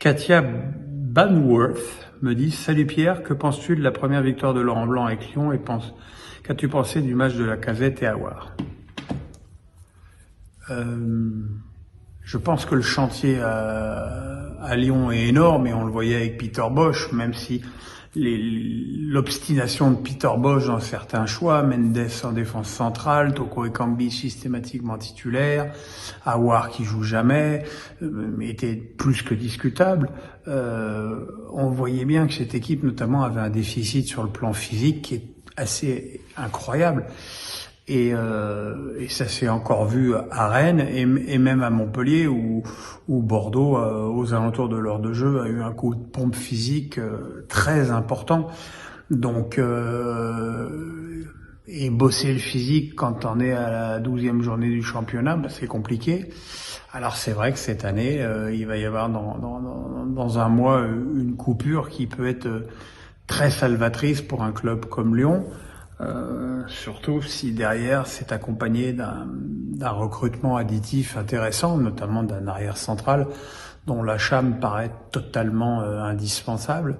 Katia Banworth me dit « Salut Pierre, que penses-tu de la première victoire de Laurent Blanc avec Lyon et qu'as-tu pensé du match de Lacazette et Aouar ?» Je pense que le chantier à Lyon est énorme et on le voyait avec Peter Bosz, même si l'obstination de Peter Bosz dans certains choix, Mendes en défense centrale, Toko Ekambi systématiquement titulaire, Aouar qui joue jamais, était plus que discutable. On voyait bien que cette équipe notamment avait un déficit sur le plan physique qui est assez incroyable. Et ça s'est encore vu à Rennes et même à Montpellier où Bordeaux, aux alentours de l'heure de jeu, a eu un coup de pompe physique très important. Donc, et bosser le physique quand on est à la 12e journée du championnat, c'est compliqué. Alors c'est vrai que cette année, il va y avoir dans un mois une coupure qui peut être très salvatrice pour un club comme Lyon. Surtout si derrière c'est accompagné d'un recrutement additif intéressant, notamment d'un arrière central dont l'achat me paraît totalement indispensable.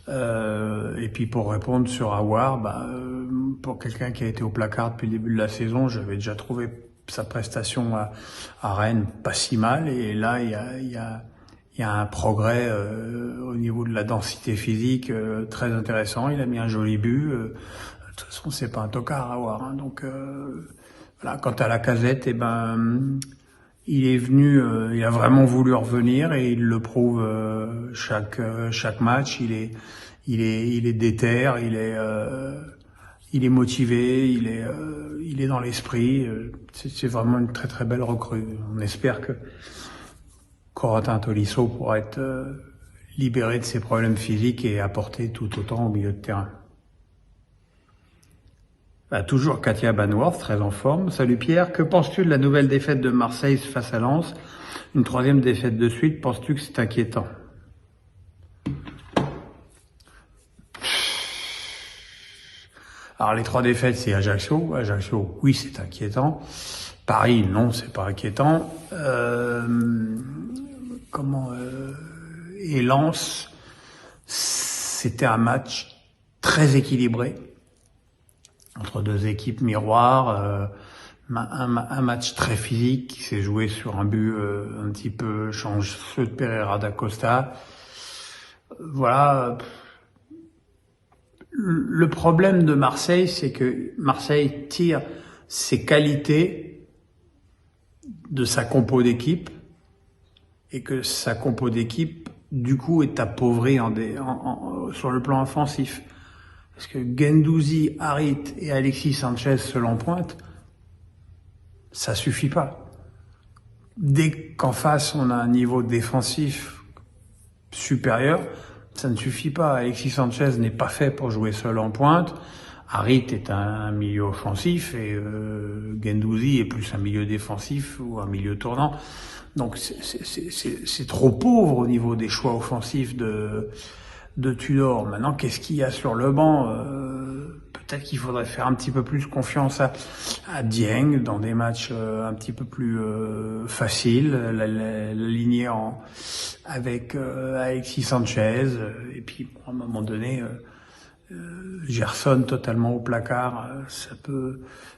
Et puis pour répondre sur Aouar, pour quelqu'un qui a été au placard depuis le début de la saison, j'avais déjà trouvé sa prestation à Rennes pas si mal, et là il y a un progrès au niveau de la densité physique très intéressant. Il a mis un joli but. De toute façon, c'est pas un tocard à avoir, hein. Donc voilà. Quant à Lacazette, il est venu, il a vraiment voulu revenir et il le prouve chaque match. Il est déter, il est motivé, il est dans l'esprit. C'est vraiment une très très belle recrue. On espère que Corentin Tolisso pourra être libéré de ses problèmes physiques et apporter tout autant au milieu de terrain. Toujours Katia Banworth, très en forme. Salut Pierre, que penses-tu de la nouvelle défaite de Marseille face à Lens? Une 3e défaite de suite, penses-tu que c'est inquiétant? Alors les 3 défaites, c'est Ajaccio. Ajaccio, oui, c'est inquiétant. Paris, non, c'est pas inquiétant. Et Lens, c'était un match très équilibré entre 2 équipes miroirs, un match très physique qui s'est joué sur un but un petit peu chanceux de Pereira da Costa. Voilà. Le problème de Marseille, c'est que Marseille tire ses qualités de sa compo d'équipe et que sa compo d'équipe, du coup, est appauvrie sur le plan offensif. Parce que Guendouzi, Harit et Alexis Sanchez seul en pointe, ça suffit pas. Dès qu'en face on a un niveau défensif supérieur, ça ne suffit pas. Alexis Sanchez n'est pas fait pour jouer seul en pointe. Harit est un milieu offensif et Guendouzi est plus un milieu défensif ou un milieu tournant. Donc c'est trop pauvre au niveau des choix offensifs de Tudor. Maintenant, qu'est-ce qu'il y a sur le banc? Peut-être qu'il faudrait faire un petit peu plus confiance à Dieng dans des matchs un petit peu plus faciles, l'aligner avec Alexis Sanchez, et puis à un moment donné Gerson totalement au placard,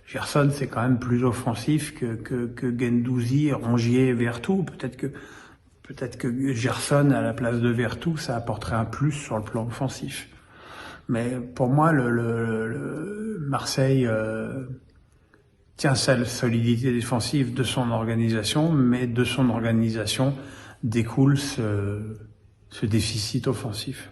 Gerson c'est quand même plus offensif que Guendouzi, Rongier, Vertou. Peut-être que Gerson, à la place de Vertou, ça apporterait un plus sur le plan offensif. Mais pour moi, le Marseille tient sa solidité défensive de son organisation, mais de son organisation découle ce déficit offensif.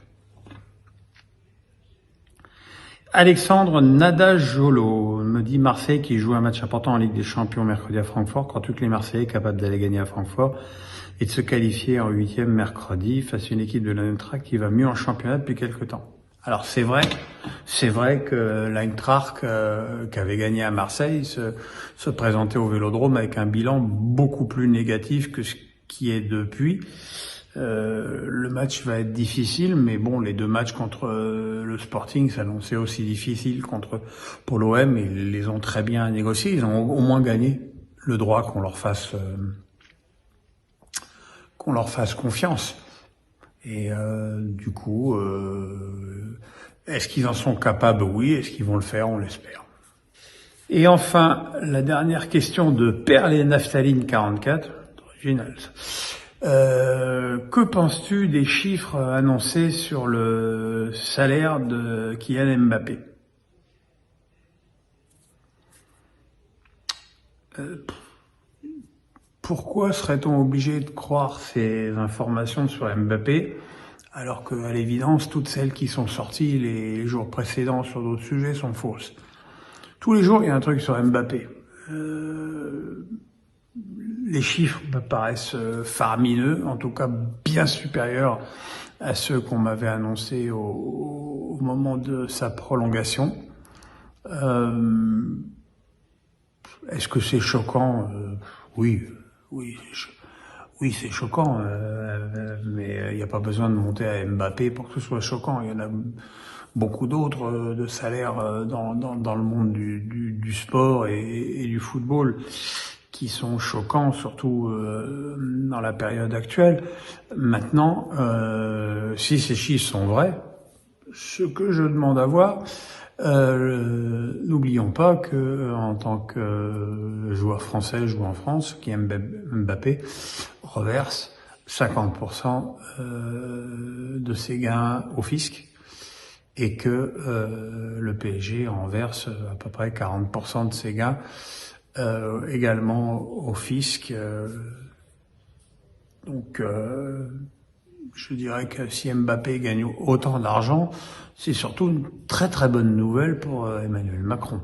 Alexandre Nadajolo me dit Marseille qui joue un match important en Ligue des Champions mercredi à Francfort. Crois-tu que les Marseillais capables d'aller gagner à Francfort et de se qualifier en 8e mercredi face à une équipe de l'Eintracht qui va mieux en championnat depuis quelque temps? Alors c'est vrai que l'Eintracht qui avait gagné à Marseille se présentait au Vélodrome avec un bilan beaucoup plus négatif que ce qui est depuis. Le match va être difficile, mais bon, les 2 matchs contre le Sporting s'annonçaient aussi difficiles pour l'OM, et ils les ont très bien négociés. Ils ont au moins gagné le droit qu'on leur fasse confiance. Et du coup, est-ce qu'ils en sont capables? Oui. Est-ce qu'ils vont le faire? On l'espère. Et enfin, la dernière question de Perle et Naphtaline 44, original. Que penses-tu des chiffres annoncés sur le salaire de Kylian Mbappé? Pourquoi serait-on obligé de croire ces informations sur Mbappé alors qu'à l'évidence, toutes celles qui sont sorties les jours précédents sur d'autres sujets sont fausses? Tous les jours, il y a un truc sur Mbappé. Les chiffres me paraissent faramineux, en tout cas bien supérieurs à ceux qu'on m'avait annoncés au moment de sa prolongation. Est-ce que c'est choquant? Oui, oui, oui, c'est choquant, mais il n'y a pas besoin de monter à Mbappé pour que ce soit choquant. Il y en a beaucoup d'autres de salaires dans le monde du sport et du football qui sont choquants, surtout dans la période actuelle. Maintenant, si ces chiffres sont vrais, ce que je demande à voir, n'oublions pas que en tant que joueur français jouant en France, qui Mbappé reverse 50% de ses gains au fisc et que le PSG en verse à peu près 40% de ses gains également au fisc. Donc je dirais que si Mbappé gagne autant d'argent, c'est surtout une très très bonne nouvelle pour Emmanuel Macron.